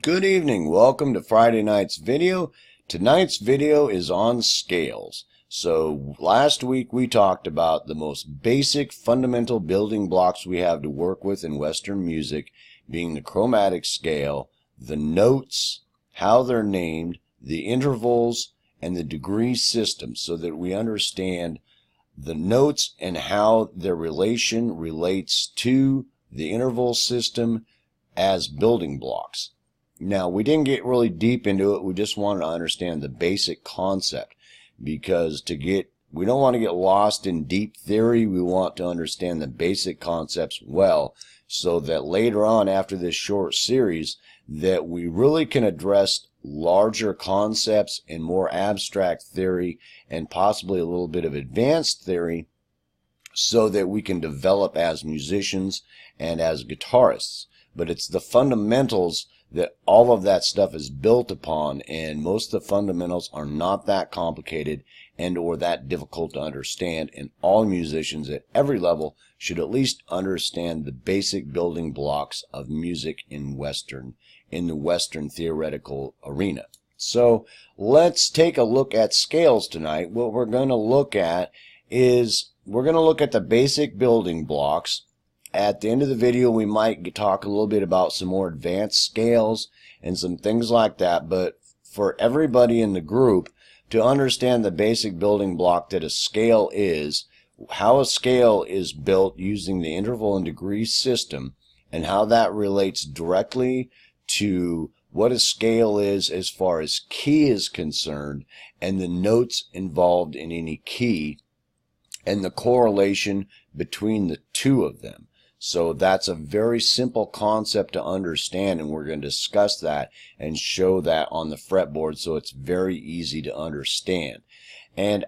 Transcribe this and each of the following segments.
Good evening. Welcome to Friday night's video. Tonight's video is on scales. So last week we talked about the most basic fundamental building blocks we have to work with in Western music, being the chromatic scale, the notes, how they're named, the intervals, and the degree system, so that we understand the notes and how their relation relates to the interval system as building blocks. Now, we didn't get really deep into it. We just wanted to understand the basic concept, because we don't want to get lost in deep theory. We want to understand the basic concepts well, so that later on after this short series that we really can address larger concepts and more abstract theory and possibly a little bit of advanced theory, so that we can develop as musicians and as guitarists. But it's the fundamentals that all of that stuff is built upon, and most of the fundamentals are not that complicated and or that difficult to understand, and all musicians at every level should at least understand the basic building blocks of music in the Western theoretical arena. So let's take a look at scales tonight. What we're going to look at is the basic building blocks. At the end of the video, we might talk a little bit about some more advanced scales and some things like that, but for everybody in the group to understand the basic building block that a scale is, how a scale is built using the interval and degree system, and how that relates directly to what a scale is as far as key is concerned, and the notes involved in any key, and the correlation between the two of them. So that's a very simple concept to understand, and we're going to discuss that and show that on the fretboard, so it's very easy to understand. And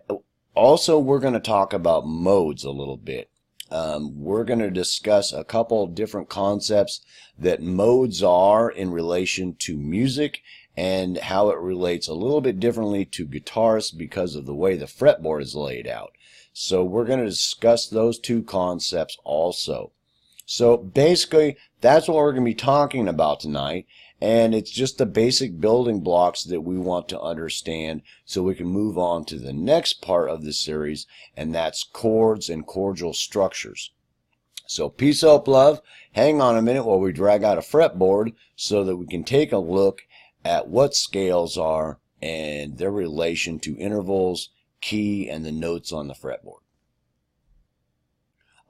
also we're going to talk about modes a little bit. We're going to discuss a couple of different concepts that modes are in relation to music, and how it relates a little bit differently to guitarists because of the way the fretboard is laid out. So we're going to discuss those two concepts also. So basically, that's what we're going to be talking about tonight, and it's just the basic building blocks that we want to understand so we can move on to the next part of the series, and that's chords and chordal structures. So peace, hope, love. Hang on a minute while we drag out a fretboard so that we can take a look at what scales are and their relation to intervals, key, and the notes on the fretboard.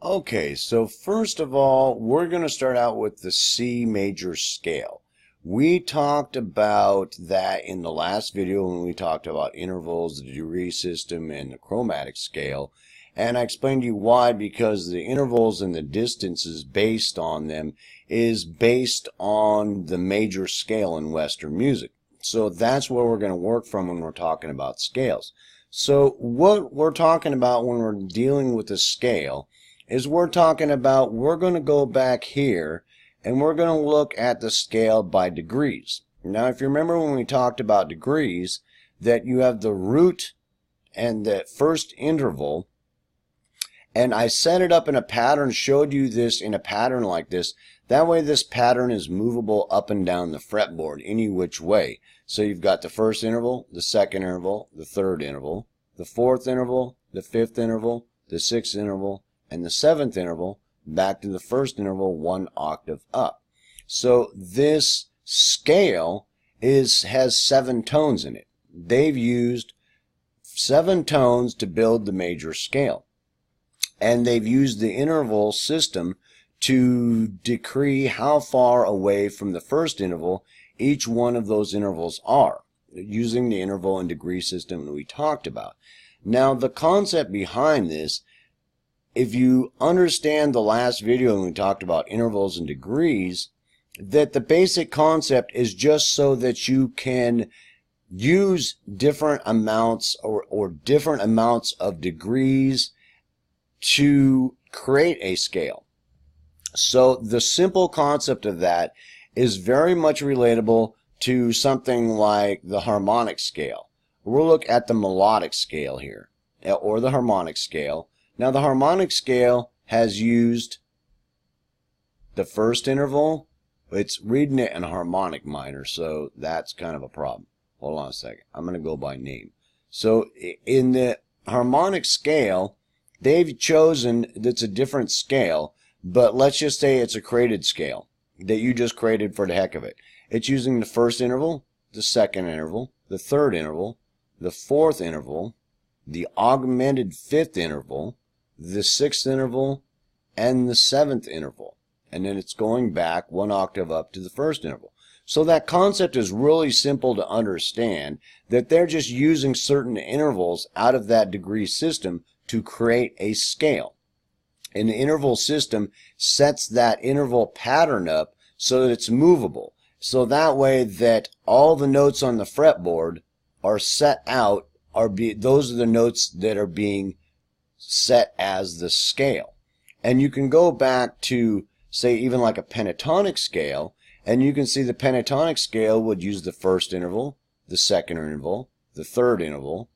Okay, so first of all, we're going to start out with the C major scale. We talked about that in the last video when we talked about intervals, the degree system, and the chromatic scale. And I explained to you why, because the intervals and the distances based on them is based on the major scale in Western music. So that's where we're going to work from when we're talking about scales. So what we're talking about when we're dealing with a scale is we're going to go back here and we're going to look at the scale by degrees. Now, if you remember when we talked about degrees, that you have the root and the first interval, and I set it up in a pattern, showed you this in a pattern like this. That way this pattern is movable up and down the fretboard any which way. So you've got the first interval, the second interval, the third interval, the fourth interval, the fifth interval, the sixth interval, and the seventh interval, back to the first interval, one octave up. So this scale has 7 tones in it. They've used 7 tones to build the major scale. And they've used the interval system to decree how far away from the first interval each one of those intervals are, using the interval and degree system that we talked about. Now, the concept behind this, if you understand the last video when we talked about intervals and degrees, that the basic concept is just so that you can use different amounts or different amounts of degrees to create a scale. So the simple concept of that is very much relatable to something like the harmonic scale. We'll look at the melodic scale here, or the harmonic scale. Now, the harmonic scale has used the first interval It's reading it in harmonic minor, so that's kind of a problem. Hold on a second. I'm going to go by name. So in the harmonic scale, they've chosen that's a different scale, but let's just say it's a created scale that you just created for the heck of it. It's using the first interval, the second interval, the third interval, the fourth interval, the augmented fifth interval, the sixth interval, and the seventh interval. And then it's going back one octave up to the first interval. So that concept is really simple to understand, that they're just using certain intervals out of that degree system to create a scale. And the interval system sets that interval pattern up so that it's movable. So that way that all the notes on the fretboard are set out, those are the notes that are being set as the scale. And you can go back to, say, even like a pentatonic scale, and you can see the pentatonic scale would use the first interval, the second interval, the third interval,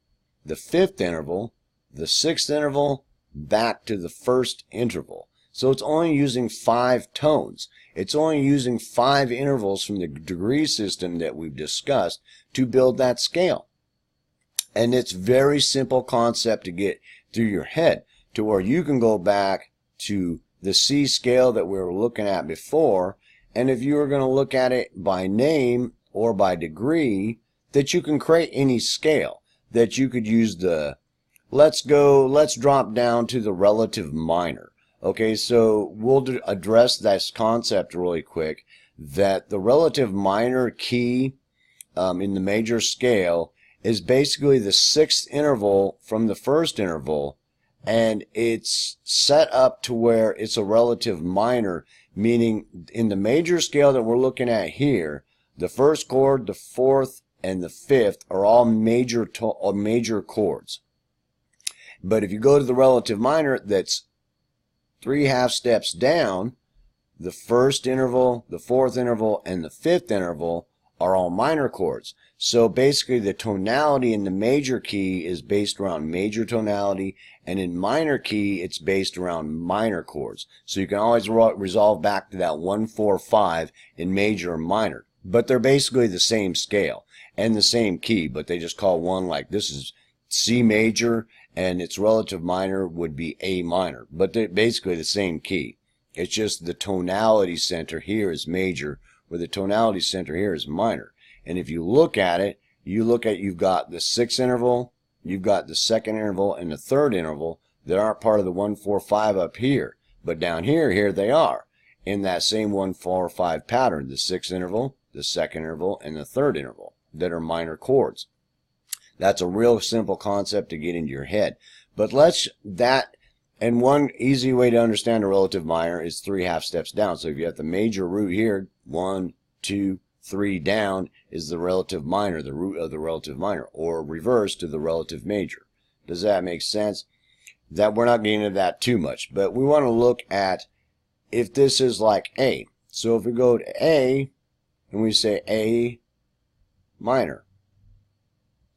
the fifth interval, the sixth interval, back to the first interval. So it's only using 5 tones. It's only using 5 intervals from the degree system that we've discussed to build that scale. And it's very simple concept to get through your head, to where you can go back to the C scale that we were looking at before, and if you were going to look at it by name or by degree, that you can create any scale. That you could use the, let's drop down to the relative minor. Okay, so we'll address this concept really quick, that the relative minor key in the major scale is basically the 6th interval from the first interval, and it's set up to where it's a relative minor, meaning in the major scale that we're looking at here, the first chord, the fourth, and the fifth are all major chords. But if you go to the relative minor, that's 3 half steps down, the first interval, the fourth interval, and the fifth interval are all minor chords. So basically the tonality in the major key is based around major tonality, and in minor key it's based around minor chords. So you can always resolve back to that 1, 4, 5 in major and minor. But they're basically the same scale and the same key, but they just call one, like this is C major and its relative minor would be A minor. But they're basically the same key. It's just the tonality center here is major, where the tonality center here is minor. And if you look at it, you've got the 6th interval, you've got the second interval, and the third interval that aren't part of the 1, 4, 5 up here. But down here they are in that same 1, 4, 5 pattern, the 6th interval, the second interval, and the third interval that are minor chords. That's a real simple concept to get into your head. But and one easy way to understand a relative minor is 3 half steps down. So if you have the major root here, 1, 2, 3 down is the relative minor, the root of the relative minor, or reverse to the relative major. Does that make sense? That we're not getting into that too much, but we want to look at if this is like A. So if we go to A and we say A minor,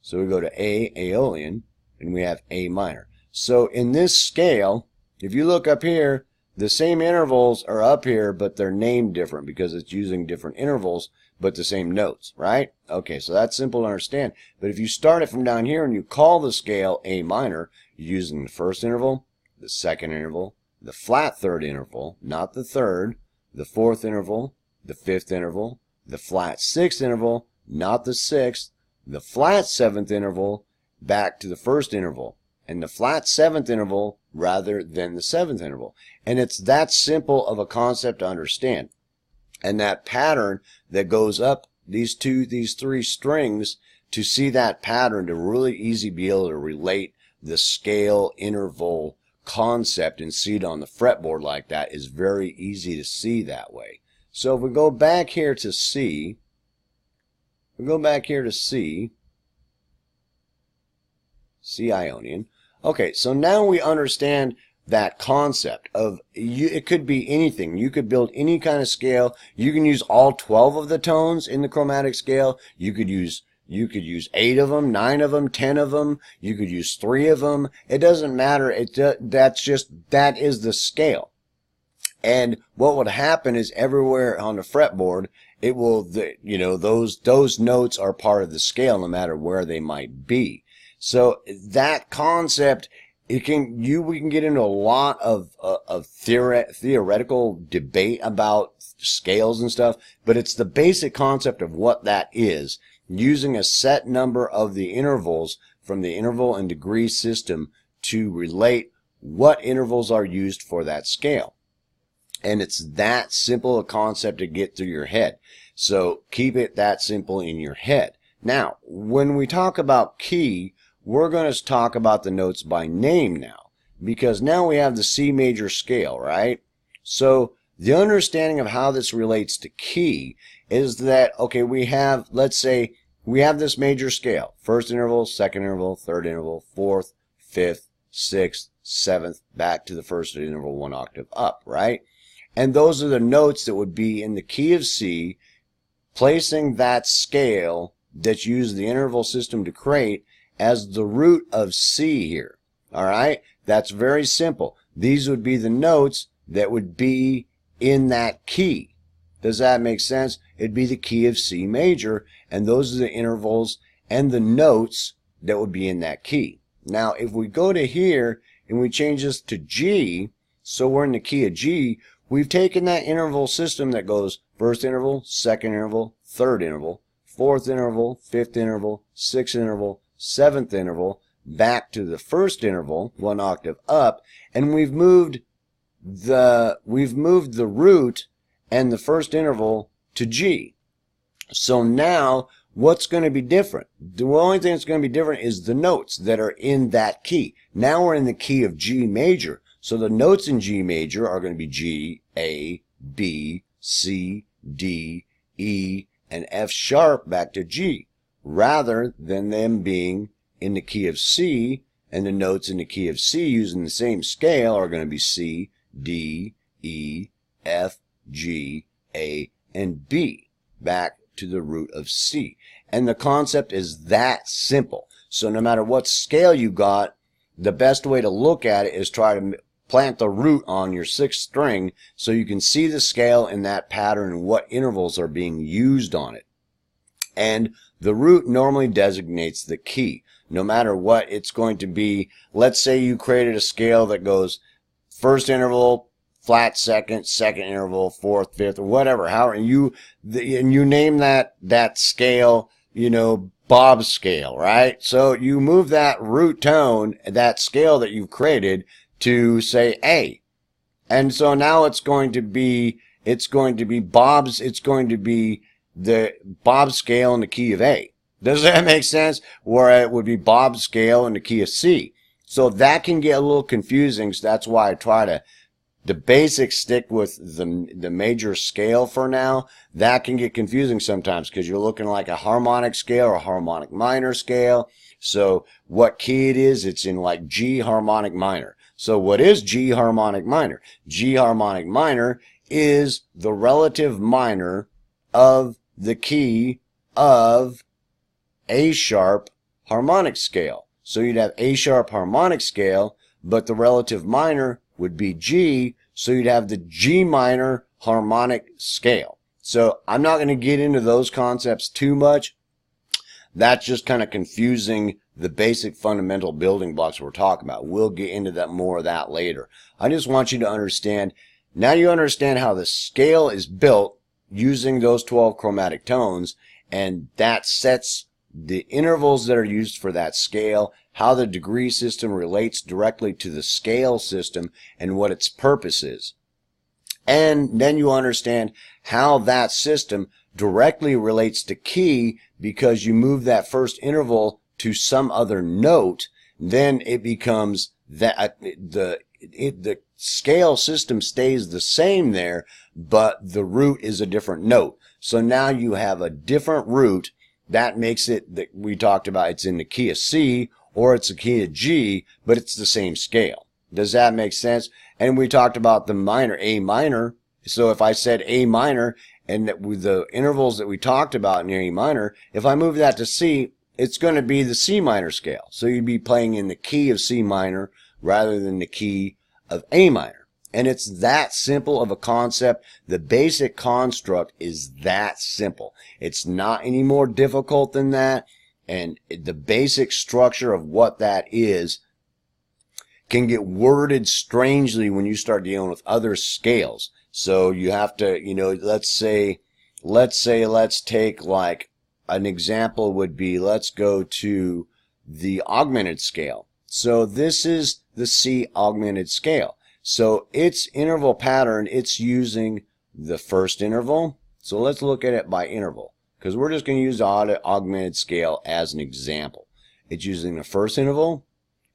so we go to A, Aeolian, and we have A minor. So in this scale, if you look up here, the same intervals are up here, but they're named different because it's using different intervals, but the same notes, right? Okay, so that's simple to understand. But if you start it from down here and you call the scale A minor, you're using the first interval, the second interval, the flat third interval, not the third, the fourth interval, the fifth interval, the flat sixth interval, not the sixth, the flat seventh interval, back to the first interval, and the flat seventh interval rather than the seventh interval. And it's that simple of a concept to understand. And that pattern that goes up these 3 strings, to see that pattern, to really easy be able to relate the scale interval concept and see it on the fretboard like that, is very easy to see that way. So if we go back here to C, C Ionian. Okay, so now we understand that concept of it could be anything. You could build any kind of scale. You can use all 12 of the tones in the chromatic scale. You could use 8 of them, 9 of them, 10 of them. You could use 3 of them. It doesn't matter. That is the scale. And what would happen is everywhere on the fretboard, it will, those notes are part of the scale no matter where they might be. So that concept, we can get into a lot of theoretical debate about scales and stuff, but it's the basic concept of what that is, using a set number of the intervals from the interval and degree system to relate what intervals are used for that scale. And it's that simple a concept to get through your head. So keep it that simple in your head. Now, when we talk about key, we're going to talk about the notes by name now, because now we have the C major scale, right? So the understanding of how this relates to key is that, okay, let's say we have this major scale. First interval, second interval, third interval, fourth, fifth, sixth, seventh, back to the first interval 1 octave up, right? And those are the notes that would be in the key of C, placing that scale that's used the interval system to create as the root of C here. All right? That's very simple. These would be the notes that would be in that key. Does that make sense? It'd be the key of C major, and those are the intervals and the notes that would be in that key. Now, if we go to here and we change this to G, so we're in the key of G, we've taken that interval system that goes first interval, second interval, third interval, fourth interval, fifth interval, sixth interval, seventh interval, back to the first interval, 1 octave up, and we've moved the root and the first interval to G. So now, what's going to be different? The only thing that's going to be different is the notes that are in that key. Now we're in the key of G major. So the notes in G major are going to be G, A, B, C, D, E, and F sharp back to G, rather than them being in the key of C, and the notes in the key of C using the same scale are going to be C, D, E, F, G, A, and B, back to the root of C. And the concept is that simple. So no matter what scale you got, the best way to look at it is try to plant the root on your 6th string so you can see the scale in that pattern and what intervals are being used on it. And the root normally designates the key. No matter what it's going to be, let's say you created a scale that goes first interval, flat second, second interval, fourth, fifth, or whatever. And you name that scale, Bob's scale, right? So you move that root tone, that scale that you've created, to say A. And so now it's going to be the Bob's scale in the key of A. Does that make sense? Where it would be Bob's scale in the key of C. So that can get a little confusing. So that's why I try the basics stick with the major scale for now. That can get confusing sometimes because you're looking like a harmonic scale or a harmonic minor scale. So what key it is, it's in like G harmonic minor. So what is G harmonic minor? G harmonic minor is the relative minor of the key of A sharp harmonic scale. So you'd have A sharp harmonic scale, but the relative minor would be G, so you'd have the G minor harmonic scale. So I'm not going to get into those concepts too much. That's just kind of confusing the basic fundamental building blocks we're talking about. We'll get into that more of that later. I just want you to understand, now you understand how the scale is built using those 12 chromatic tones, and that sets the intervals that are used for that scale, how the degree system relates directly to the scale system, and what its purpose is. And then you understand how that system directly relates to key, because you move that first interval to some other note, then it becomes that the scale system stays the same there, but the root is a different note. So now you have a different root. That makes it, that we talked about, it's in the key of C or it's the key of G, but it's the same scale. Does that make sense? And we talked about the minor, A minor. So if I said A minor, and that with the intervals that we talked about in A minor, if I move that to C, it's going to be the C minor scale. So you'd be playing in the key of C minor rather than the key of A minor. And it's that simple of a concept. The basic construct is that simple. It's not any more difficult than that. And the basic structure of what that is can get worded strangely when you start dealing with other scales. So you have to, let's take like an example would be, let's go to the augmented scale. So this is the C augmented scale. So its interval pattern, it's using the first interval. So let's look at it by interval, because we're just going to use the augmented scale as an example. It's using the first interval,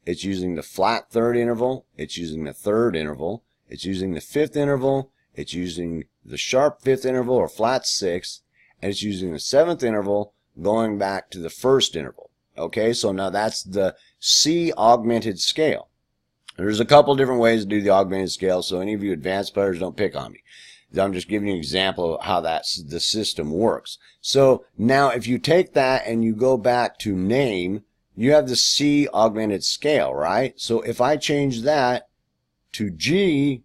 it's using the flat third interval, it's using the third interval, it's using the fifth interval, it's using the sharp fifth interval or flat sixth, and it's using the seventh interval going back to the first interval. Okay, so now that's the C augmented scale. There's a couple different ways to do the augmented scale, so any of you advanced players, don't pick on me. I'm just giving you an example of how the system works. So now if you take that and you go back to name, you have the C augmented scale, right? So if I change that to G,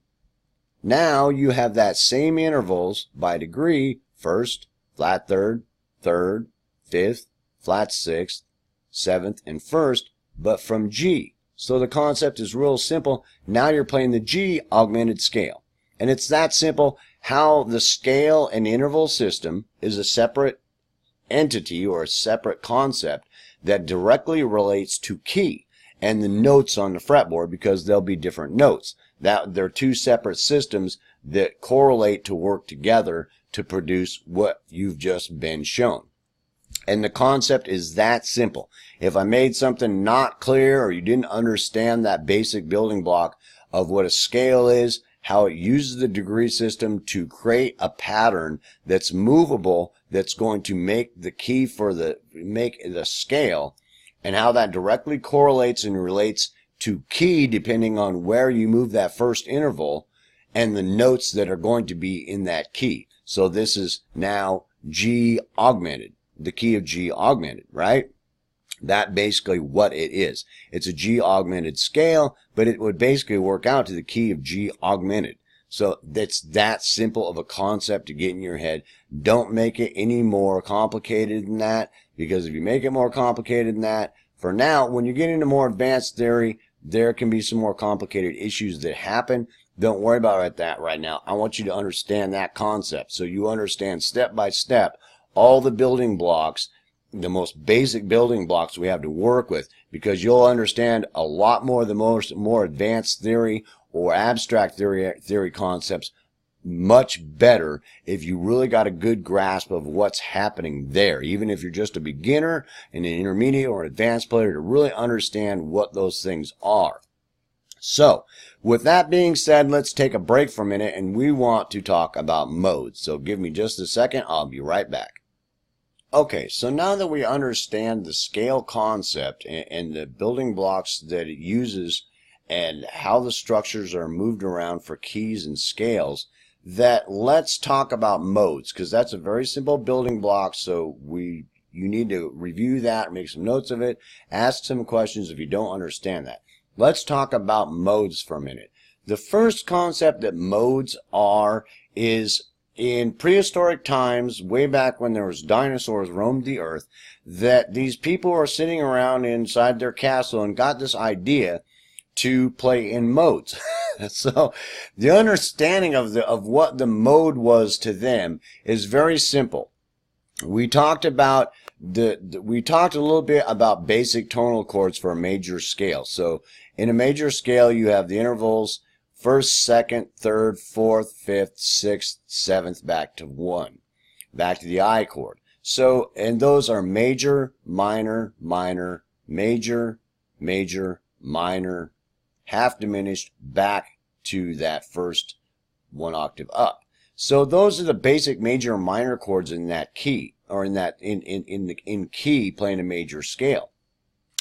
now you have that same intervals by degree: first, flat third, third, fifth, flat sixth, seventh, and first, but from G. So the concept is real simple. Now you're playing the G augmented scale. And it's that simple. How the scale and interval system is a separate entity or a separate concept that directly relates to key and the notes on the fretboard, because there'll be different notes. That they're two separate systems that correlate to work together to produce what you've just been shown. And the concept is that simple. If I made something not clear, or you didn't understand that basic building block of what a scale is, how it uses the degree system to create a pattern that's movable, that's going to make the key for the scale, and how that directly correlates and relates to key depending on where you move that first interval and the notes that are going to be in that key. So this is now G augmented, the key of G augmented, right? That's basically what it is. It's a G augmented scale, but it would basically work out to the key of G augmented. So that's that simple of a concept to get in your head. Don't make it any more complicated than that, because if you make it more complicated than that, for now, when you get into more advanced theory, there can be some more complicated issues that happen. Don't worry about that right now. I want you to understand that concept, so you understand step by step all the building blocks, the most basic building blocks we have to work with, because you'll understand a lot more of the more advanced theory or abstract theory concepts much better if you really got a good grasp of what's happening there, even if you're just a beginner and an intermediate or advanced player, to really understand what those things are. So with that being said, let's take a break for a minute, and we want to talk about modes. So give me just a second. I'll be right back. Okay, so now that we understand the scale concept and the building blocks that it uses and how the structures are moved around for keys and scales, that let's talk about modes, because that's a very simple building block. So you need to review that, make some notes of it, ask some questions if you don't understand that. Let's talk about modes for a minute. The first concept that modes are is, in prehistoric times, way back when there was dinosaurs roamed the earth, that these people are sitting around inside their castle and got this idea to play in modes. So the understanding of what the mode was to them is very simple. We talked about we talked a little bit about basic tonal chords for a major scale. So in a major scale, you have the intervals first, second, third, fourth, fifth, sixth, seventh, back to 1, back to the I chord. So, and those are major, minor, minor, major, major, minor, half diminished, back to that first 1 octave up. So those are the basic major and minor chords in that key, or in key playing a major scale.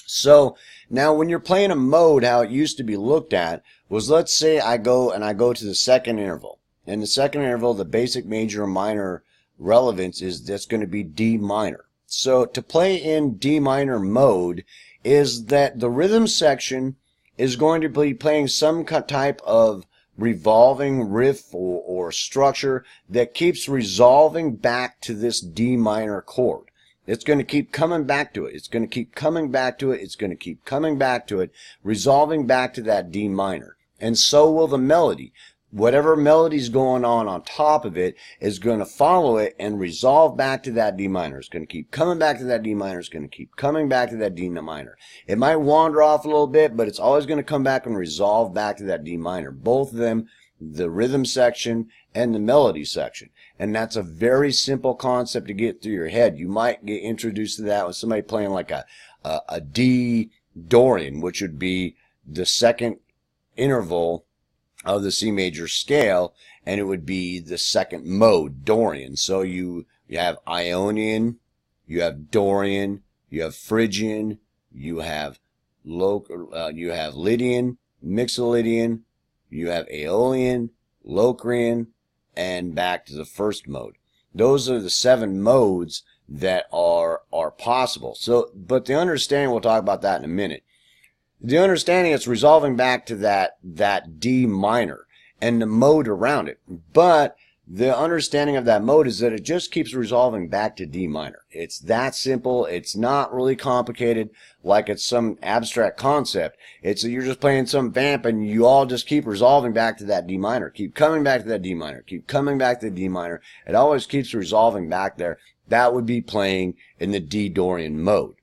So now when you're playing a mode, how it used to be looked at was, let's say I go to the second interval. In the second interval, the basic major and minor relevance is that's going to be D minor. So to play in D minor mode is that the rhythm section is going to be playing some type of revolving riff or structure that keeps resolving back to this D minor chord. It's going to keep coming back to it. It's going to keep coming back to it. It's going to keep coming back to it, resolving back to that D minor. And so will the melody. Whatever melody's going on top of it is going to follow it and resolve back to that D minor. It's going to keep coming back to that D minor. It's going to keep coming back to that D minor. It might wander off a little bit, but it's always going to come back and resolve back to that D minor. Both of them, the rhythm section and the melody section. And that's a very simple concept to get through your head. You might get introduced to that with somebody playing like a D Dorian, which would be the second interval of the C major scale, and it would be the second mode, Dorian. So you have Ionian, you have Dorian, you have Phrygian, you have Lydian, Mixolydian, you have Aeolian, Locrian, and back to the first mode. Those are the 7 modes that are possible. So, but the understanding, we'll talk about that in a minute. The understanding it's resolving back to that D minor and the mode around it. But the understanding of that mode is that it just keeps resolving back to D minor. It's that simple. It's not really complicated like it's some abstract concept. It's that you're just playing some vamp and you all just keep resolving back to that D minor. Keep coming back to that D minor. Keep coming back to the D minor. It always keeps resolving back there. That would be playing in the D Dorian mode.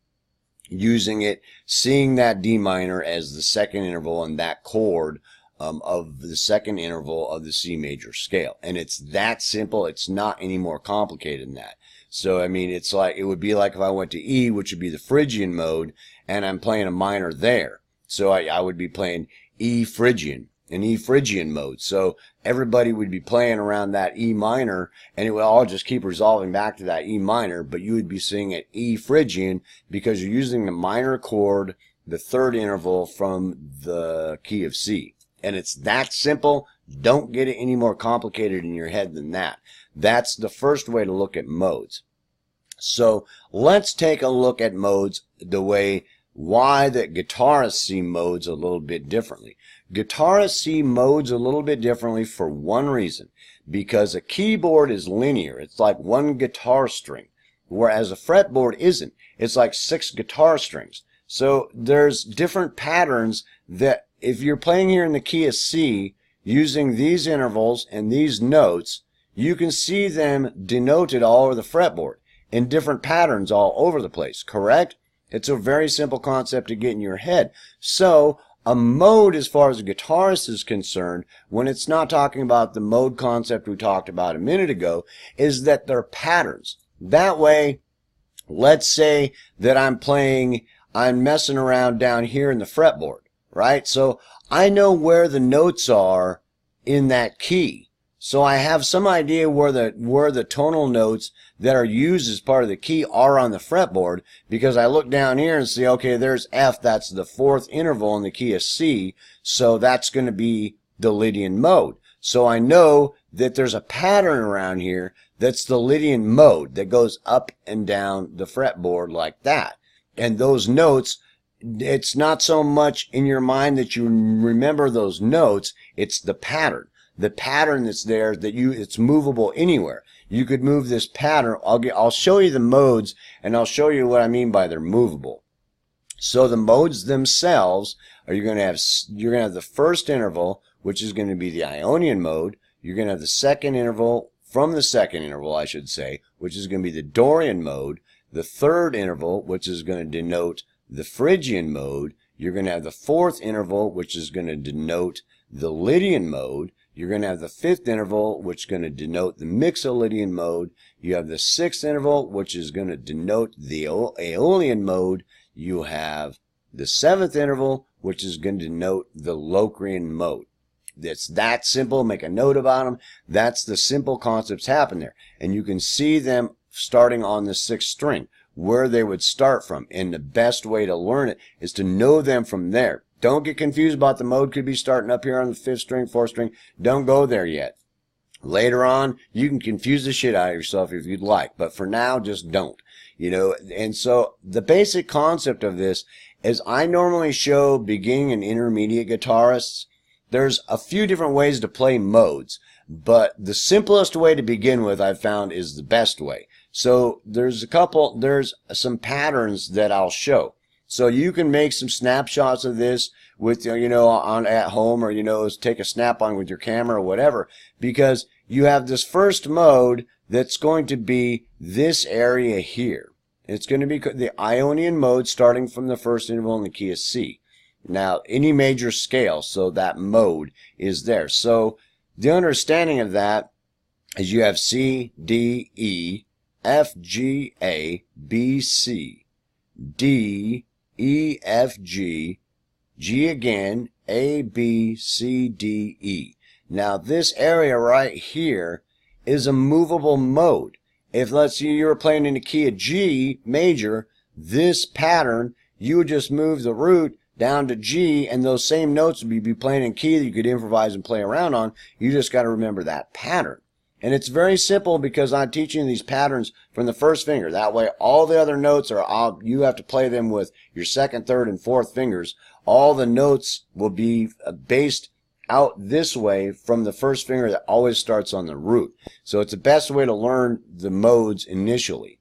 Using it, seeing that D minor as the second interval and that chord of the second interval of the C major scale. And it's that simple. It's not any more complicated than that. So, I mean, it's like, it would be like if I went to E, which would be the Phrygian mode, and I'm playing a minor there. So I would be playing E Phrygian, an E Phrygian mode. So everybody would be playing around that E minor, and it would all just keep resolving back to that E minor, but you would be singing it E Phrygian because you're using the minor chord, the third interval from the key of C. And it's that simple. Don't get it any more complicated in your head than that. That's the first way to look at modes. So let's take a look at modes the way why the guitarists see modes a little bit differently. Guitarists see modes a little bit differently for one reason. Because a keyboard is linear. It's like one guitar string. Whereas a fretboard isn't. It's like 6 guitar strings. So there's different patterns that if you're playing here in the key of C, using these intervals and these notes, you can see them denoted all over the fretboard in different patterns all over the place, correct? It's a very simple concept to get in your head. So a mode, as far as a guitarist is concerned, when it's not talking about the mode concept we talked about a minute ago, is that they're patterns. That way, let's say that I'm messing around down here in the fretboard. Right? So I know where the notes are in that key. So I have some idea where the tonal notes that are used as part of the key are on the fretboard, because I look down here and see, okay, there's F, that's the 4th interval in the key of C, so that's going to be the Lydian mode. So I know that there's a pattern around here that's the Lydian mode that goes up and down the fretboard like that. And those notes, it's not so much in your mind that you remember those notes, it's the pattern. The pattern that's there that it's movable anywhere. You could move this pattern. I'll show you the modes and I'll show you what I mean by they're movable. So the modes themselves are you're going to have the first interval, which is going to be the Ionian mode. You're going to have the second interval from the second interval, I should say, which is going to be the Dorian mode. The third interval, which is going to denote the Phrygian mode. You're going to have the 4th interval, which is going to denote the Lydian mode. You're going to have the 5th interval, which is going to denote the Mixolydian mode. You have the 6th interval, which is going to denote the Aeolian mode. You have the 7th interval, which is going to denote the Locrian mode. It's that simple. Make a note about them. That's the simple concepts happen there. And you can see them starting on the 6th string, where they would start from. And the best way to learn it is to know them from there. Don't get confused about the mode could be starting up here on the 5th string, 4th string. Don't go there yet. Later on, you can confuse the shit out of yourself if you'd like. But for now, just don't. And so the basic concept of this is I normally show beginning and intermediate guitarists there's a few different ways to play modes, but the simplest way to begin with I've found is the best way. So there's some patterns that I'll show. So you can make some snapshots of this with, on at home, or, take a snap on with your camera or whatever, because you have this first mode that's going to be this area here. It's going to be the Ionian Mode starting from the first interval in the key of C. Now, any major scale, so that mode is there. So the understanding of that is you have C, D, E, F, G, A, B, C, D, E, F, G, G again, A, B, C, D, E. Now this area right here is a movable mode. If, let's say, you were playing in the key of G major, this pattern, you would just move the root down to G, and those same notes would be playing in key that you could improvise and play around on. You just got to remember that pattern. And it's very simple because I'm teaching these patterns from the first finger. That way all the other notes are, you have to play them with your second, third, and fourth fingers. All the notes will be based out this way from the first finger that always starts on the root. So it's the best way to learn the modes initially.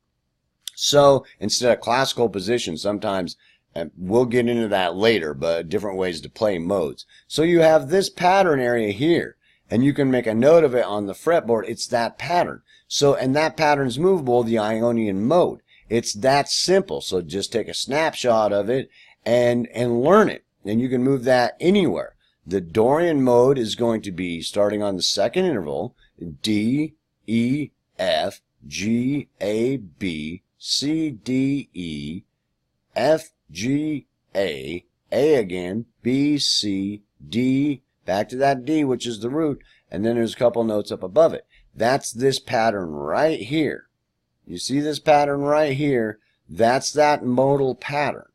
So instead of classical position, sometimes, and we'll get into that later, but different ways to play modes. So you have this pattern area here, and you can make a note of it on the fretboard. It's that pattern. So, and that pattern's movable, the Ionian Mode. It's that simple. So just take a snapshot of it and learn it. And you can move that anywhere. The Dorian Mode is going to be starting on the second interval, D, E, F, G, A, B, C, D, E, F, G, A again, B, C, D, back to that D, which is the root, and then there's a couple notes up above it. That's this pattern right here. You see this pattern right here? That's that modal pattern.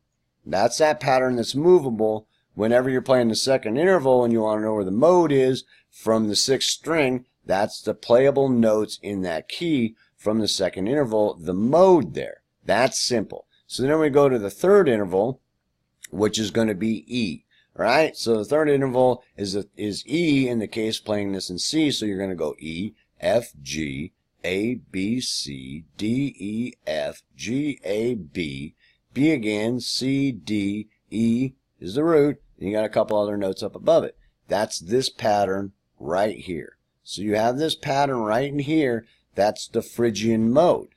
That's that pattern that's movable whenever you're playing the second interval and you want to know where the mode is from the sixth string. That's the playable notes in that key from the second interval, the mode there. That's simple. So then we go to the third interval, which is going to be E. Right? So the third interval is E in the case playing this in C. So you're going to go E, F, G, A, B, C, D, E, F, G, A, B, B again, C, D, E is the root. And you got a couple other notes up above it. That's this pattern right here. So you have this pattern right in here. That's the Phrygian Mode.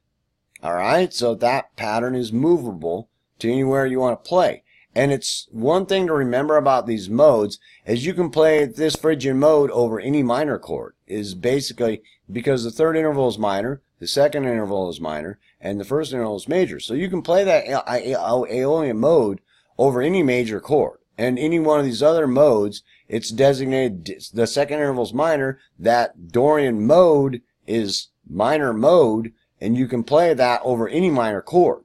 All right? So that pattern is movable to anywhere you want to play. And it's one thing to remember about these modes is you can play this Phrygian Mode over any minor chord. Is basically because the third interval is minor, the second interval is minor, and the first interval is major. So you can play that Aeolian Mode over any major chord. And any one of these other modes, it's designated, the second interval is minor, that Dorian Mode is minor mode, and you can play that over any minor chord.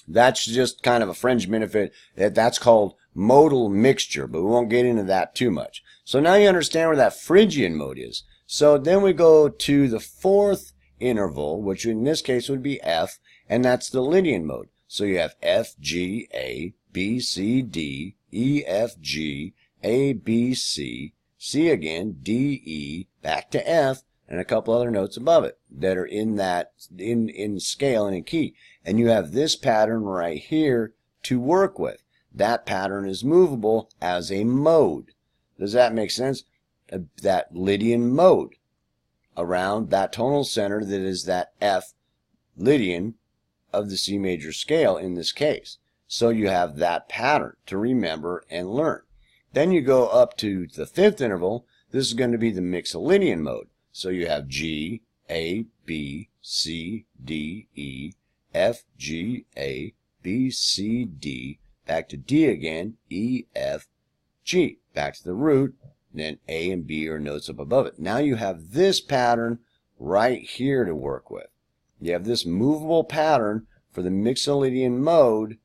That's just kind of a fringe benefit. That's called modal mixture, but we won't get into that too much. So now you understand where that Phrygian Mode is. So then we go to the fourth interval, which in this case would be F, and that's the Lydian Mode. So you have F, G, A, B, C, D, E, F, G, A, B, C, C again, D, E, back to F, and a couple other notes above it that are in that, in scale and in key. And you have this pattern right here to work with. That pattern is movable as a mode. Does that make sense? That Lydian Mode around that tonal center that is that F Lydian of the C major scale in this case. So you have that pattern to remember and learn. Then you go up to the fifth interval. This is going to be the Mixolydian Mode. So you have G, A, B, C, D, E, F, G, A, B, C, D, back to D again, E, F, G, back to the root, and then A and B are notes up above it. Now you have this pattern right here to work with. You have this movable pattern for the Mixolydian Mode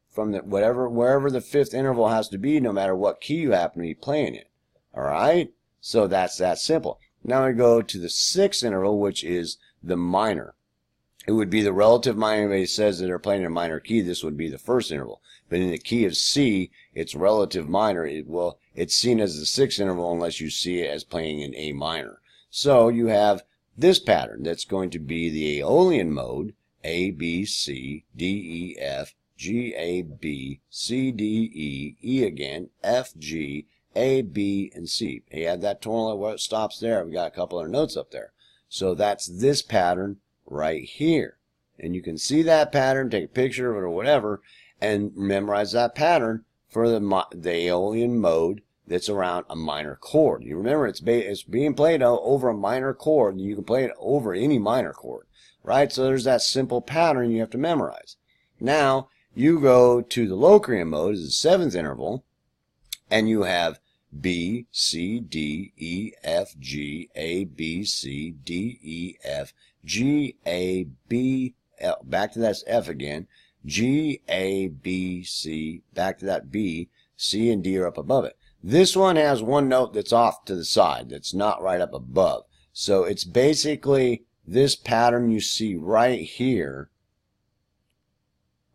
from the wherever the fifth interval has to be, no matter what key you happen to be playing in. All right? So that's that simple. Now we go to the sixth interval, which is the minor. it would be the relative minor. It says that they're playing in a minor key. This would be the first interval. But in the key of C, it's relative minor. It's seen as the sixth interval unless you see it as playing in A minor. So you have this pattern that's going to be the Aeolian mode, A, B, C, D, E, F, G, A, B, C, D, E, E again, F, G, A, B, and C. You have that tonal where it stops there. We got a couple other notes up there. So that's this pattern right here. And you can see that pattern, take a picture of it or whatever, and memorize that pattern for the Aeolian mode that's around a minor chord. You remember it's being played over a minor chord, and you can play it over any minor chord, right? So there's that simple pattern you have to memorize. Now, you go to the Locrian mode, is the seventh interval, and you have B, C, D, E, F, G, A, B, C, D, E, F, G, A, B, L, back to that F again, G, A, B, C, back to that B, C and D are up above it. This one has one note that's off to the side, that's not right up above. So it's basically this pattern you see right here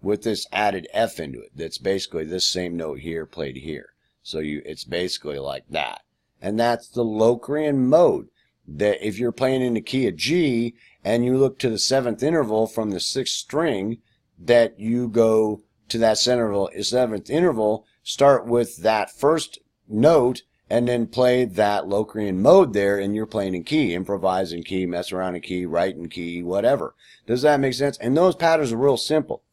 with this added F into it. That's basically this same note here played here. So it's basically like that. And that's the Locrian mode. That if you're playing in the key of G and you look to the seventh interval from the sixth string, that you go to that seventh interval, start with that first note, and then play that Locrian mode there, and you're playing in key, improvise in key, mess around in key, write in key, whatever. Does that make sense? And those patterns are real simple.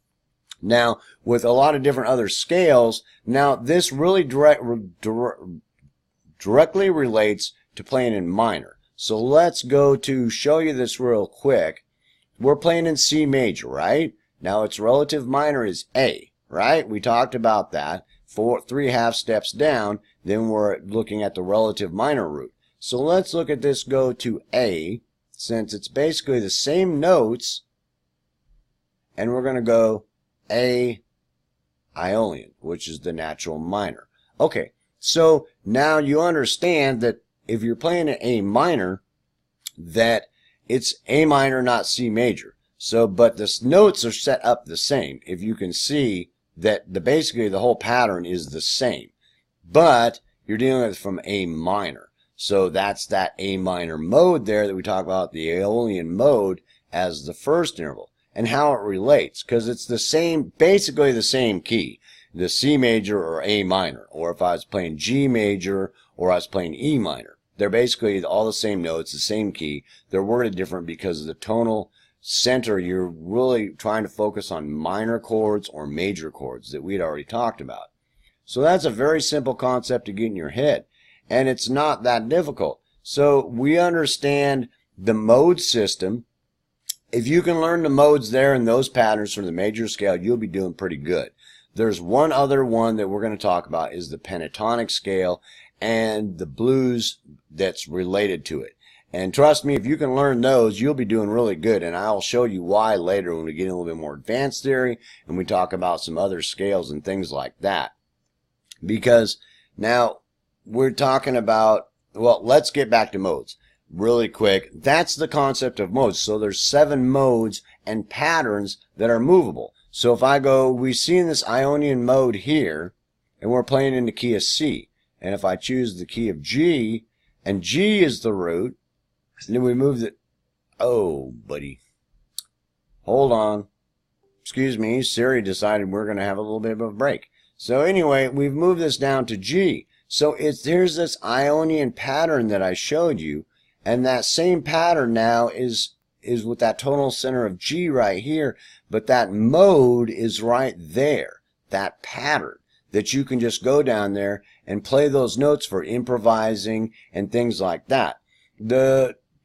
Now, with a lot of different other scales, now this really directly relates to playing in minor. So let's go to show you this real quick. We're playing in C major, right? Now its relative minor is A, right? We talked about that. 3.5 steps down, then we're looking at the relative minor root. So let's look at this go to A, since it's basically the same notes, and we're going to go A Ionian, which is the natural minor. Okay, so now you understand that if you're playing an A minor, that it's A minor, not C major. So, but the notes are set up the same. If you can see that basically the whole pattern is the same, but you're dealing with it from A minor. So that's that A minor mode there that we talk about, the Aeolian mode, as the first interval, and how it relates, because it's the same, basically the same key, the C major or A minor, or if I was playing G major or I was playing E minor. They're basically all the same notes, the same key. They're worded different because of the tonal center. You're really trying to focus on minor chords or major chords that we'd already talked about. So that's a very simple concept to get in your head, and it's not that difficult. So we understand the mode system. If you can learn the modes there and those patterns from the major scale, you'll be doing pretty good. There's one other one that we're going to talk about, is the pentatonic scale and the blues that's related to it. And trust me, if you can learn those, you'll be doing really good. And I'll show you why later when we get a little bit more advanced theory and we talk about some other scales and things like that. Because now we're talking about, well, let's get back to modes really quick. That's the concept of modes. So there's 7 modes and patterns that are movable. So if I go, we see in this Ionian mode here, and we're playing in the key of C. And if I choose the key of G, and G is the root, and then we move the, oh, buddy. Hold on. Excuse me, Siri decided we're going to have a little bit of a break. So anyway, we've moved this down to G. So here's this Ionian pattern that I showed you, and that same pattern now is with that tonal center of G right here, but that mode is right there, that pattern that you can just go down there and play those notes for improvising and things like that.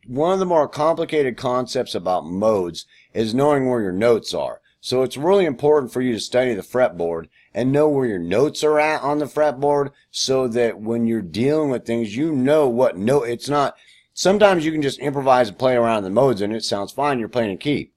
One of the more complicated concepts about modes is knowing where your notes are. So it's really important for you to study the fretboard and know where your notes are at on the fretboard, so that when you're dealing with things, you know what note. It's not, sometimes you can just improvise and play around the modes and it sounds fine, you're playing a key.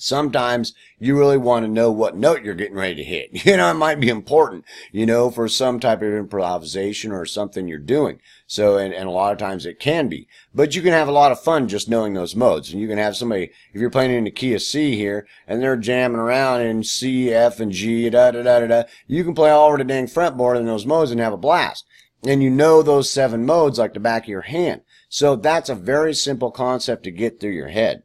Sometimes you really want to know what note you're getting ready to hit. You know, it might be important, you know, for some type of improvisation or something you're doing. So, and a lot of times it can be. But you can have a lot of fun just knowing those modes. And you can have somebody, if you're playing in the key of C here, and they're jamming around in C, F, and G, da-da-da-da-da, you can play all over the dang fretboard in those modes and have a blast. And you know those 7 modes like the back of your hand. So that's a very simple concept to get through your head.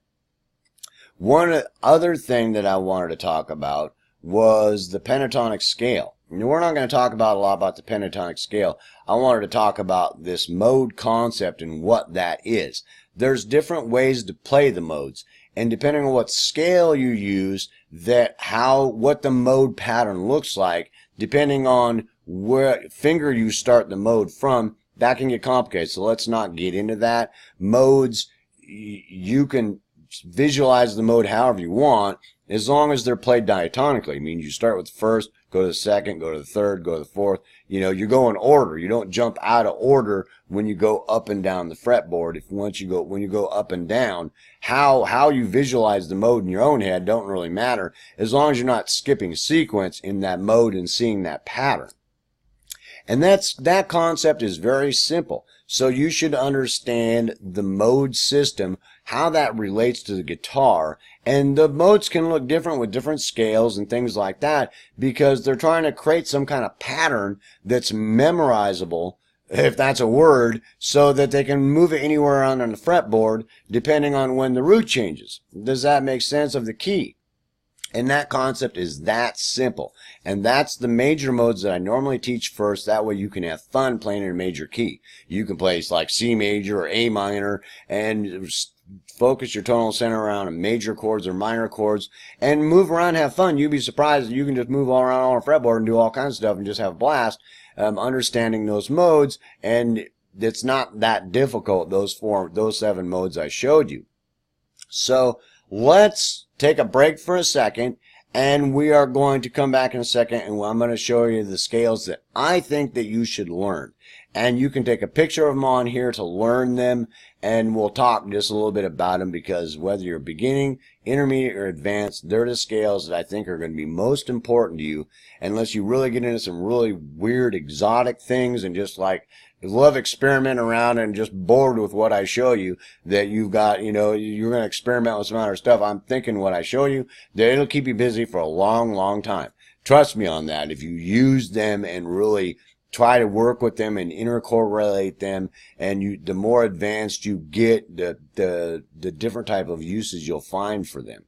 One other thing that I wanted to talk about was the pentatonic scale. We're not going to talk about a lot about the pentatonic scale. I wanted to talk about this mode concept and what that is. There's different ways to play the modes, and depending on what scale you use, what the mode pattern looks like, depending on where finger you start the mode from, that can get complicated. So let's not get into that. Modes, you can visualize the mode however you want, as long as they're played diatonically. I mean, you start with the first, go to the second, go to the third, go to the fourth. You know, you go in order. You don't jump out of order when you go up and down the fretboard. When you go up and down, how you visualize the mode in your own head don't really matter, as long as you're not skipping sequence in that mode and seeing that pattern. And that concept is very simple. So you should understand the mode system, how that relates to the guitar. And the modes can look different with different scales and things like that, because they're trying to create some kind of pattern that's memorizable, if that's a word, so that they can move it anywhere around on the fretboard depending on when the root changes. Does that make sense of the key? And that concept is that simple. And that's the major modes that I normally teach first. That way you can have fun playing in a major key. You can play like C major or A minor and focus your tonal center around major chords or minor chords and move around, have fun. You'd be surprised that you can just move all around on a fretboard and do all kinds of stuff and just have a blast understanding those modes. And it's not that difficult, those 7 modes I showed you. So let's take a break for a second, and we are going to come back in a second, and I'm going to show you the scales that I think that you should learn. And you can take a picture of them on here to learn them, and we'll talk just a little bit about them, because whether you're beginning, intermediate, or advanced, they're the scales that I think are going to be most important to you, unless you really get into some really weird, exotic things and just like love experimenting around and just bored with what I show you, that you've got, you know, you're going to experiment with some other stuff. I'm thinking what I show you, that it'll keep you busy for a long, long time. Trust me on that. If you use them and really try to work with them and intercorrelate them, and the more advanced you get, the different type of uses you'll find for them.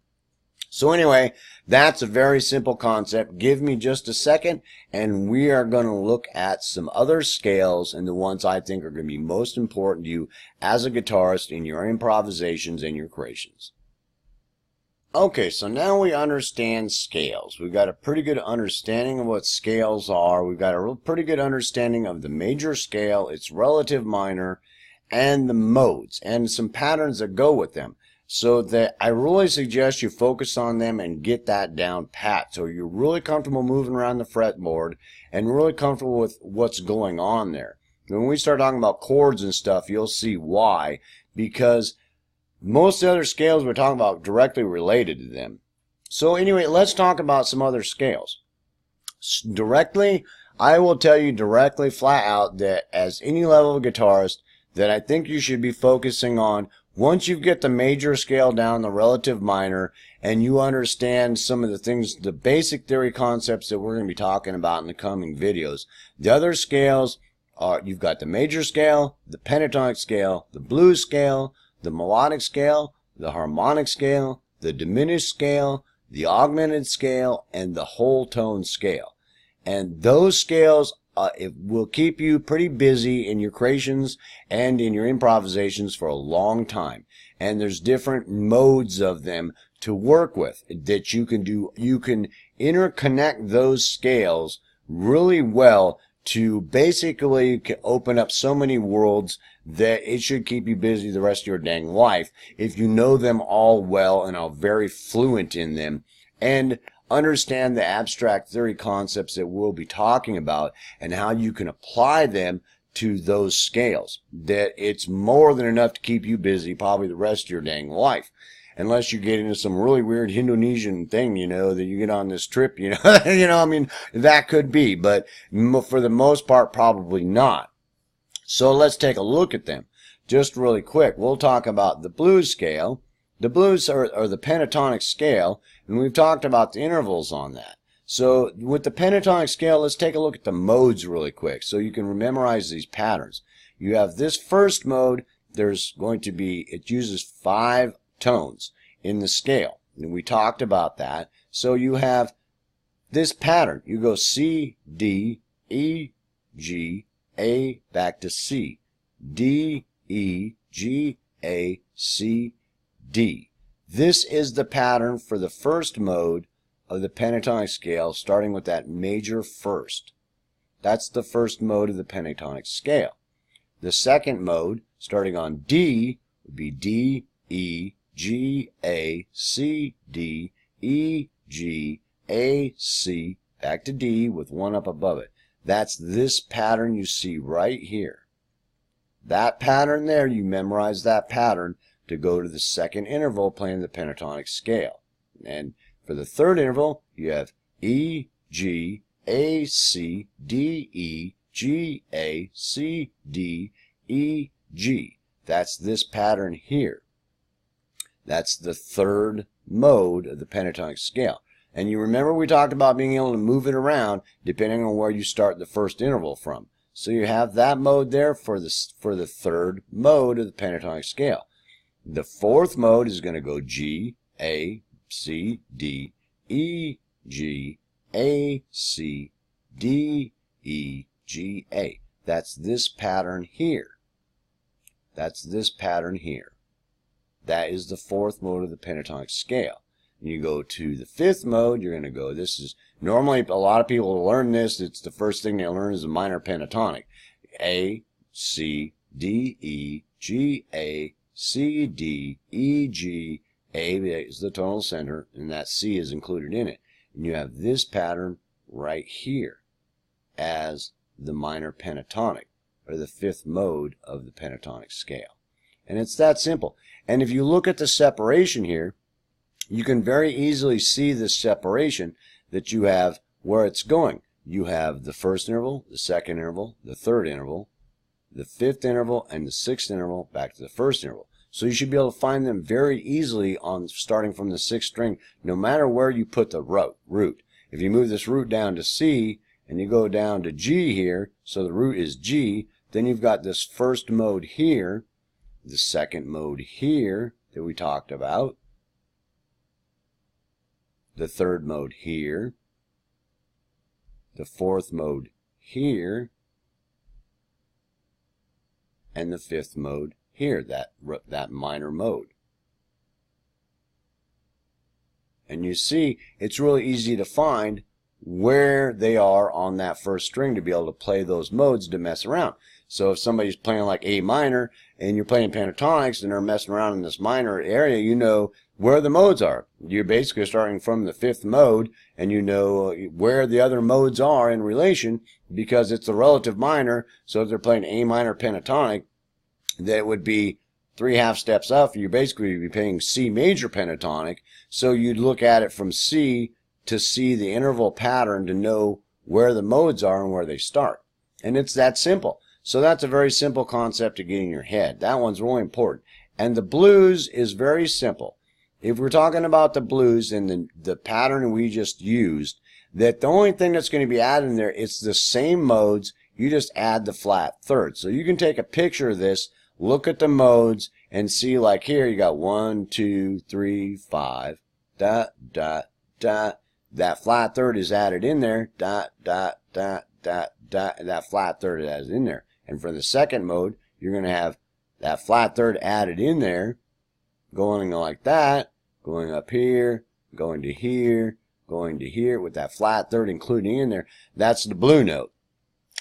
So anyway, that's a very simple concept. Give me just a second, and we are going to look at some other scales, and the ones I think are going to be most important to you as a guitarist in your improvisations and your creations. Okay, so now we understand scales. We've got a pretty good understanding of what scales are. We've got a pretty good understanding of the major scale, its relative minor, and the modes, and some patterns that go with them. So that I really suggest you focus on them and get that down pat, so you're really comfortable moving around the fretboard and really comfortable with what's going on there. When we start talking about chords and stuff, you'll see why, because most of the other scales we're talking about directly related to them. So anyway, let's talk about some other scales. Directly, I will tell you directly, flat out, that as any level of guitarist, that I think you should be focusing on, once you get the major scale down, the relative minor, and you understand some of the things, the basic theory concepts that we're going to be talking about in the coming videos. The other scales are, you've got the major scale, the pentatonic scale, the blues scale, the melodic scale, the harmonic scale, the diminished scale, the augmented scale, and the whole tone scale. And those scales it will keep you pretty busy in your creations and in your improvisations for a long time. And there's different modes of them to work with that you can do. You can interconnect those scales really well to basically open up so many worlds that it should keep you busy the rest of your dang life if you know them all well and are very fluent in them, and understand the abstract theory concepts that we'll be talking about and how you can apply them to those scales. That it's more than enough to keep you busy probably the rest of your dang life. unless you get into some really weird Indonesian thing, you know, that you get on this trip, you know, I mean, that could be, but for the most part, probably not. So let's take a look at them. Just really quick, we'll talk about the blues scale. The blues are the pentatonic scale, and we've talked about the intervals on that. So with the pentatonic scale, let's take a look at the modes really quick so you can memorize these patterns. You have this first mode, there's going to be, it uses 5 tones in the scale, and we talked about that. So you have this pattern. You go C, D, E, G, A, back to C, D, E, G, A, C, D. This is the pattern for the first mode of the pentatonic scale, starting with that major first. That's the first mode of the pentatonic scale. The second mode, starting on D, would be D, E, G, A, C, D, E, G, A, C, back to D with 1 up above it. That's this pattern you see right here. That pattern there, you memorize that pattern to go to the second interval playing the pentatonic scale. And for the third interval, you have E, G, A, C, D, E, G, A, C, D, E, G. That's this pattern here. That's the third mode of the pentatonic scale. And you remember we talked about being able to move it around depending on where you start the first interval from. So you have that mode there for the third mode of the pentatonic scale. The fourth mode is going to go G, A, C, D, E, G, A, C, D, E, G, A. That's this pattern here. That's this pattern here. That is the fourth mode of the pentatonic scale. You go to the fifth mode, you're going to go, this is, normally a lot of people learn this, it's the first thing they learn is a minor pentatonic. A, C, D, E, G, A, C, D, E, G, A is the tonal center, and that C is included in it. And you have this pattern right here as the minor pentatonic, or the fifth mode of the pentatonic scale. And it's that simple. And if you look at the separation here, you can very easily see the separation that you have where it's going. You have the first interval, the second interval, the third interval, the fifth interval, and the sixth interval back to the first interval. So you should be able to find them very easily on starting from the sixth string, no matter where you put the root. If you move this root down to C and you go down to G here, so the root is G, then you've got this first mode here, the second mode here that we talked about, the third mode here, the fourth mode here, and the fifth mode here, that minor mode. And you see, it's really easy to find where they are on that first string to be able to play those modes to mess around. So if somebody's playing like A minor and you're playing pentatonics and they're messing around in this minor area, you know where the modes are. You're basically starting from the fifth mode and you know where the other modes are in relation because it's a relative minor. So if they're playing A minor pentatonic, that would be 3/2 steps up. You basically would be playing C major pentatonic. So you'd look at it from C to see the interval pattern to know where the modes are and where they start. And it's that simple. So that's a very simple concept to get in your head. That one's really important. And the blues is very simple. If we're talking about the blues and the pattern we just used, that the only thing that's going to be added in there, it's the same modes, you just add the flat third. So you can take a picture of this, look at the modes, and see like here you got 1, 2, 3, 5, dot, dot, dot. That flat third is added in there, dot, dot, dot, dot, dot, and that flat third is added in there. And for the second mode, you're going to have that flat third added in there, going like that, going up here, going to here, going to here, with that flat third including in there. That's the blue note.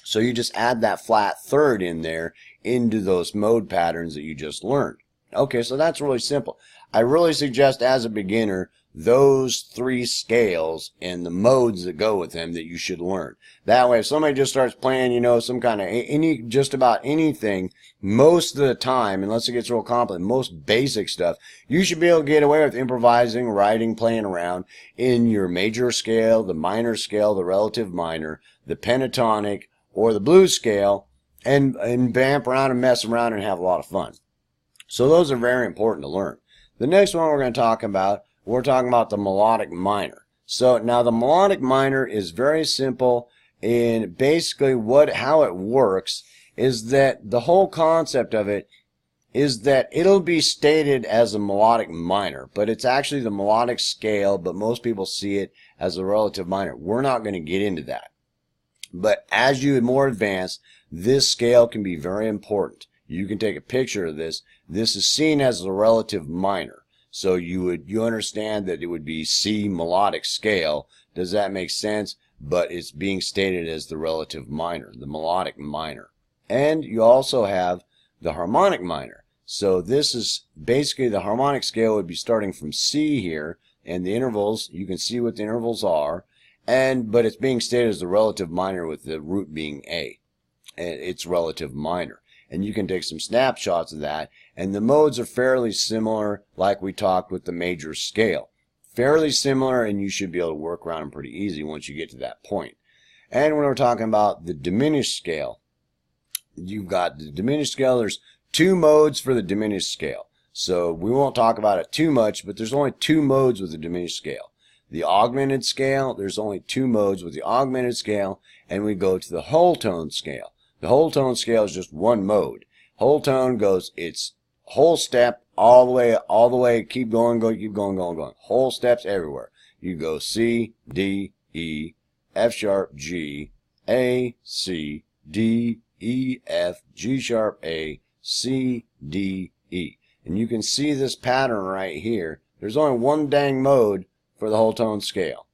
So you just add that flat third in there into those mode patterns that you just learned. Okay, so that's really simple. I really suggest as a beginner, those three scales and the modes that go with them that you should learn. That way, if somebody just starts playing, you know, some kind of just about anything, most of the time, unless it gets real complicated, most basic stuff, you should be able to get away with improvising, writing, playing around in your major scale, the minor scale, the relative minor, the pentatonic, or the blues scale, and vamp around and mess around and have a lot of fun. So those are very important to learn. The next one we're going to talk about, we're talking about the melodic minor. So now the melodic minor is very simple, and basically how it works is that the whole concept of it is that it'll be stated as a melodic minor, but it's actually the melodic scale, but most people see it as a relative minor. We're not going to get into that. But as you more advance, this scale can be very important. You can take a picture of this. This is seen as the relative minor. So you understand that it would be C melodic scale. Does that make sense? But it's being stated as the relative minor, the melodic minor. And you also have the harmonic minor. So this is basically the harmonic scale would be starting from C here, and the intervals, you can see what the intervals are, but it's being stated as the relative minor with the root being A. And it's relative minor. And you can take some snapshots of that, and the modes are fairly similar, like we talked with the major scale. Fairly similar, and you should be able to work around them pretty easy once you get to that point. And when we're talking about the diminished scale, you've got the diminished scale. There's two modes for the diminished scale. So we won't talk about it too much, but there's only two modes with the diminished scale. The augmented scale, there's only two modes with the augmented scale, and we go to the whole tone scale. The whole tone scale is just one mode. Whole tone goes, it's whole step all the way, keep going, keep going. Whole steps everywhere. You go C, D, E, F sharp, G, A, C, D, E, F, G sharp, A, C, D, E. And you can see this pattern right here. There's only one dang mode for the whole tone scale.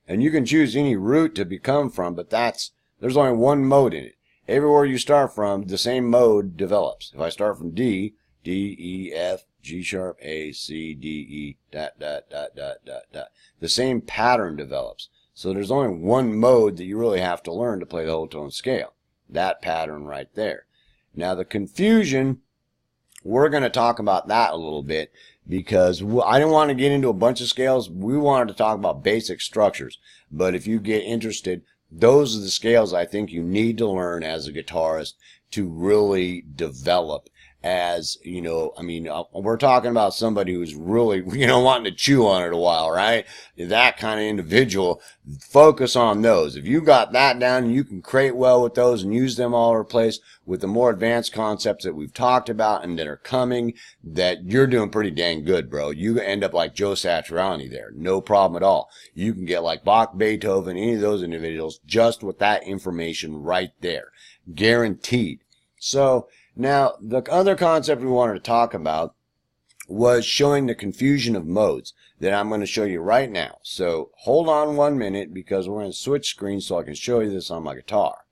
And you can choose any root to become from, but there's only one mode in it. Everywhere you start from, the same mode develops. If I start from D, D, E, F, G sharp, A, C, D, E, dot. The same pattern develops. So there's only one mode that you really have to learn to play the whole tone scale. That pattern right there. Now the confusion, we're going to talk about that a little bit because I didn't want to get into a bunch of scales. We wanted to talk about basic structures. But if you get interested, those are the scales I think you need to learn as a guitarist to really develop as, you know, I mean, we're talking about somebody who's really, you know, wanting to chew on it a while, right? That kind of individual, focus on those. If you got that down, you can create well with those and use them all over the place with the more advanced concepts that we've talked about and that are coming, that you're doing pretty dang good, bro. You end up like Joe Satriani there. No problem at all. You can get like Bach, Beethoven, any of those individuals just with that information right there. Guaranteed. So, now, the other concept we wanted to talk about was showing the confusion of modes that I'm going to show you right now. So, hold on 1 minute because we're going to switch screens so I can show you this on my guitar.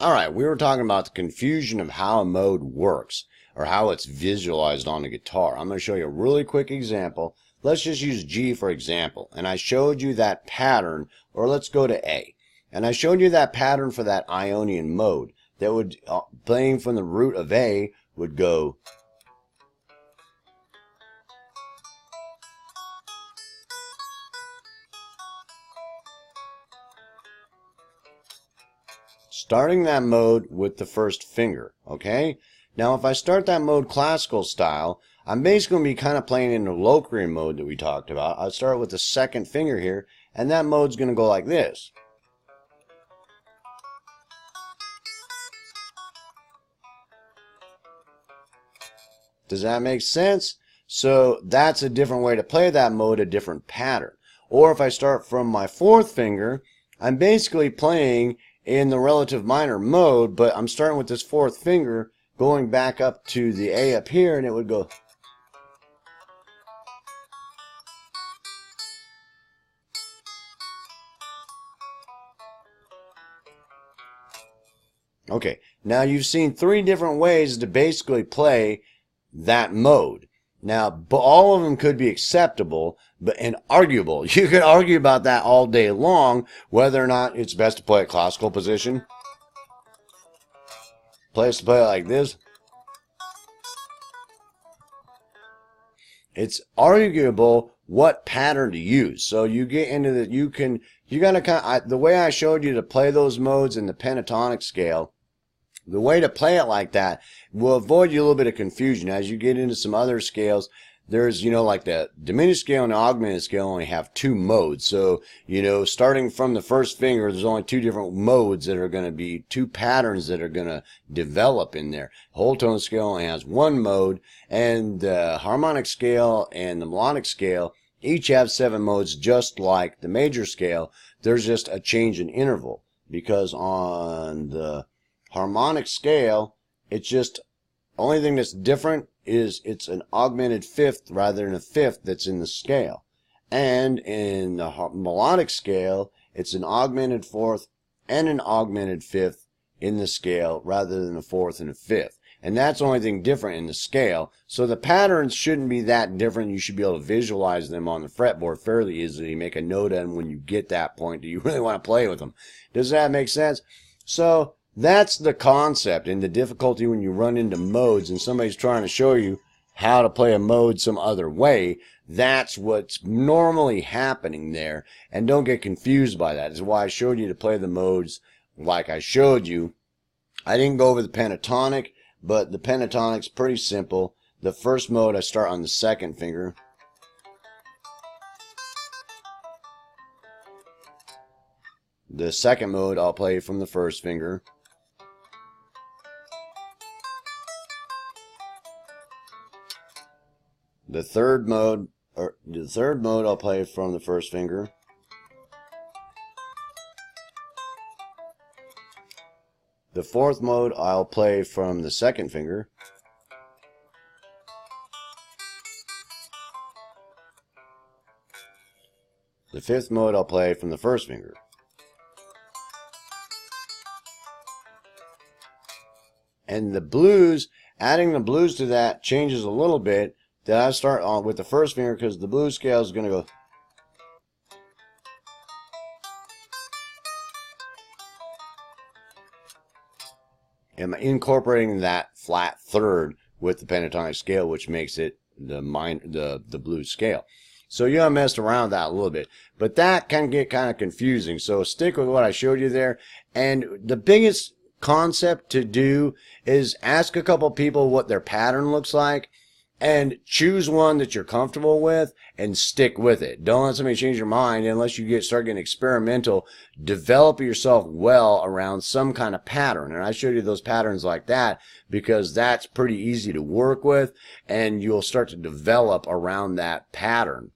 Alright, we were talking about the confusion of how a mode works or how it's visualized on the guitar. I'm going to show you a really quick example. Let's just use G for example. And I showed you that pattern, or let's go to A. And I showed you that pattern for that Ionian mode. That would, playing from the root of A, would go. Starting that mode with the first finger, okay? Now if I start that mode classical style, I'm basically going to be kind of playing in the Locrian mode that we talked about. I'll start with the second finger here, and that mode's going to go like this. Does that make sense? So that's a different way to play that mode, a different pattern. Or if I start from my fourth finger, I'm basically playing in the relative minor mode, but I'm starting with this fourth finger, going back up to the A up here, and it would go. Okay, now you've seen three different ways to basically play that mode. Now, but all of them could be acceptable, and arguable. You could argue about that all day long, whether or not it's best to play a classical position. Place to play it like this. It's arguable what pattern to use. So you get into the, you gotta kind of, the way I showed you to play those modes in the pentatonic scale, the way to play it like that will avoid you a little bit of confusion. As you get into some other scales, there's, like the diminished scale and the augmented scale only have two modes. So, starting from the first finger, there's only two different modes that are going to be, two patterns that are going to develop in there. Whole tone scale only has one mode, and the harmonic scale and the melodic scale each have 7 modes, just like the major scale. There's just a change in interval, because on the harmonic scale, it's just, only thing that's different is it's an augmented fifth rather than a fifth that's in the scale. And in the melodic scale, it's an augmented fourth and an augmented fifth in the scale rather than a fourth and a fifth. And that's the only thing different in the scale. So the patterns shouldn't be that different. You should be able to visualize them on the fretboard fairly easily. Make a note of them when you get that point. Do you really want to play with them? Does that make sense? So that's the concept, and the difficulty when you run into modes and somebody's trying to show you how to play a mode some other way. That's what's normally happening there, and don't get confused by that. That's why I showed you to play the modes like I showed you. I didn't go over the pentatonic, but the pentatonic's pretty simple. The first mode, I start on the second finger. The second mode, I'll play from the first finger. The third mode, I'll play from the first finger. The fourth mode, I'll play from the second finger. The fifth mode, I'll play from the first finger. And the blues, adding the blues to that changes a little bit. That I start on with the first finger, because the blues scale is going to go. I'm incorporating that flat third with the pentatonic scale, which makes it the blues scale. So you gotta mess around with that a little bit, but that can get kind of confusing. So stick with what I showed you there. And the biggest concept to do is ask a couple people what their pattern looks like, and choose one that you're comfortable with and stick with it. Don't let somebody change your mind unless you start getting experimental. Develop yourself well around some kind of pattern. And I showed you those patterns like that because that's pretty easy to work with, and you'll start to develop around that pattern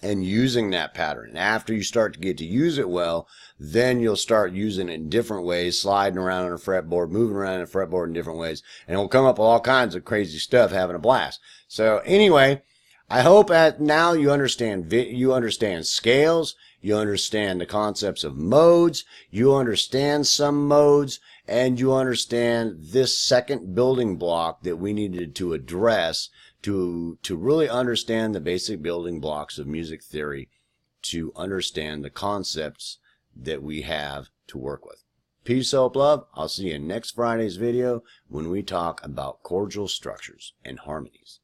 and using that pattern. And after you start to get to use it well, then you'll start using it in different ways, sliding around on a fretboard, moving around on a fretboard in different ways, and it'll come up with all kinds of crazy stuff, having a blast. So anyway, I hope that now you understand scales, you understand the concepts of modes, you understand some modes, and you understand this second building block that we needed to address to really understand the basic building blocks of music theory, to understand the concepts that we have to work with. Peace, hope, love. I'll see you in next Friday's video when we talk about chordal structures and harmonies.